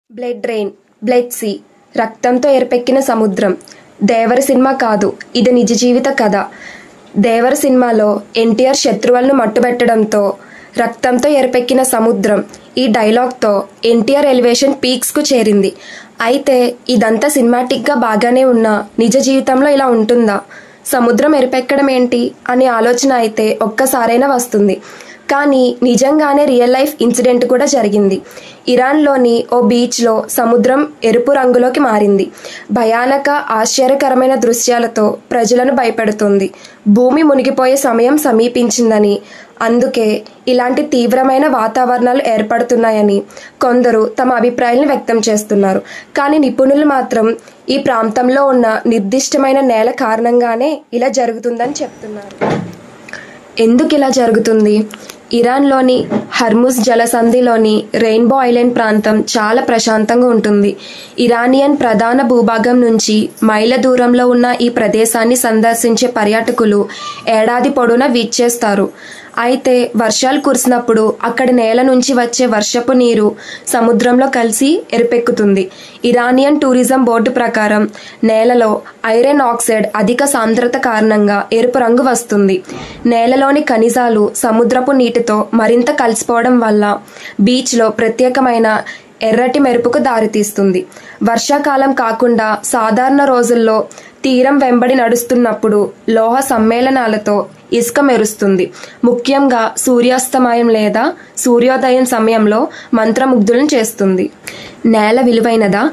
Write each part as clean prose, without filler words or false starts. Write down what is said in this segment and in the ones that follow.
Blood rain, blood see, రక్తంతో ఎరుపెక్కిన సముద్రం. దేవర cinema కాదు, ఇది నిజ జీవిత కథ. దేవర సినిమాలో ఎన్టీఆర్ శత్రువులను మట్టుబెట్టడంతో రక్తంతో ఎరుపెక్కిన సముద్రం ఈ డైలాగ్తో ఎన్టీఆర్ ఎలివేషన్ పీక్స్కు చేరింది. అయితే ఇదంతా సినిమాటిక్గా బాగానే ఉన్నా నిజ జీవితంలో ఇలా ఉంటుందా? సముద్రం ఎరుపెక్కడం ఏంటి అనే ఆలోచన అయితే ఒక్కసారైనా వస్తుంది. కానీ నిజంగానే రియల్ లైఫ్ ఇన్సిడెంట్ కూడా జరిగింది. ఇరాన్లోని ఓ బీచ్లో సముద్రం ఎరుపు రంగులోకి మారింది. భయానక ఆశ్చర్యకరమైన దృశ్యాలతో ప్రజలను భయపెడుతుంది. భూమి మునిగిపోయే సమయం సమీపించిందని, అందుకే ఇలాంటి తీవ్రమైన వాతావరణాలు ఏర్పడుతున్నాయని కొందరు తమ అభిప్రాయాలను వ్యక్తం చేస్తున్నారు. కానీ నిపుణులు మాత్రం ఈ ప్రాంతంలో ఉన్న నిర్దిష్టమైన నేల కారణంగానే ఇలా జరుగుతుందని చెప్తున్నారు. ఎందుకు ఇలా జరుగుతుంది? ఇరాన్లోని హర్ముజ్ జలసంధిలోని రెయిన్బో ఐలాండ్ ప్రాంతం చాలా ప్రశాంతంగా ఉంటుంది. ఇరానియన్ ప్రధాన భూభాగం నుంచి మైళ్ళ దూరంలో ఉన్న ఈ ప్రదేశాన్ని సందర్శించే పర్యాటకులు ఏడాది పొడవునా వీచేస్తారు. అయితే వర్షాలు కురిసినప్పుడు అక్కడి నేల నుంచి వచ్చే వర్షపు నీరు సముద్రంలో కలిసి ఎరుపెక్కుతుంది. ఇరానియన్ టూరిజం బోర్డు ప్రకారం నేలలో ఐరన్ ఆక్సైడ్ అధిక సాంద్రత కారణంగా ఎరుపు రంగు వస్తుంది. నేలలోని ఖనిజాలు సముద్రపు నీటితో మరింత కలిసిపోవడం వల్ల బీచ్లో ప్రత్యేకమైన ఎర్రటి మెరుపుకు దారితీస్తుంది. వర్షాకాలం కాకుండా సాధారణ రోజుల్లో తీరం వెంబడి నడుస్తున్నప్పుడు లోహ సమ్మేళనాలతో ఇసుక మెరుస్తుంది. ముఖ్యంగా సూర్యాస్తమయం లేదా సూర్యోదయం సమయంలో మంత్రముగ్ధులను చేస్తుంది. నేల విలువైనదా?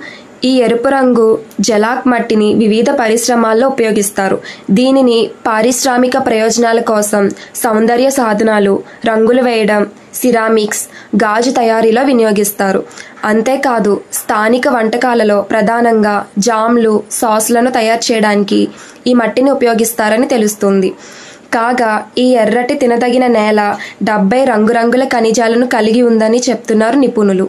ఈ ఎరుపు రంగు జలాక్ మట్టిని వివిధ పరిశ్రమాల్లో ఉపయోగిస్తారు. దీనిని పారిశ్రామిక ప్రయోజనాల కోసం సౌందర్య సాధనాలు, రంగులు వేయడం, సిరామిక్స్, గాజు తయారీలో వినియోగిస్తారు. అంతేకాదు స్థానిక వంటకాలలో ప్రధానంగా జామ్లు, సాస్లను తయారు చేయడానికి ఈ మట్టిని ఉపయోగిస్తారని తెలుస్తుంది. కాగా ఈ ఎర్రటి తినదగిన నేల 70 రంగురంగుల ఖనిజాలను కలిగి ఉందని చెప్తున్నారు నిపుణులు.